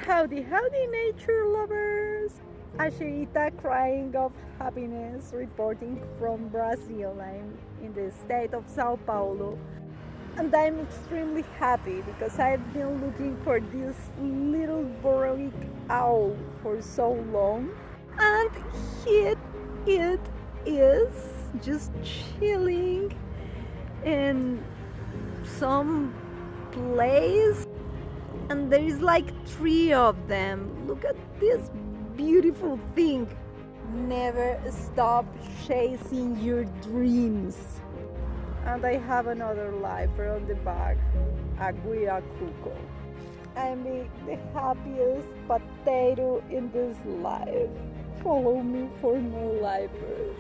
Howdy, howdy, nature lovers! Ashirita crying of happiness, reporting from Brazil. I'm in the state of Sao Paulo, and I'm extremely happy because I've been looking for this little burrowing owl for so long, and it is just chilling in some place, and there is like three of them. Look at this beautiful thing. Never stop chasing your dreams. And I have another lifer on the back, a guiracuco. I'm the happiest potato in this life. Follow me for more lifers.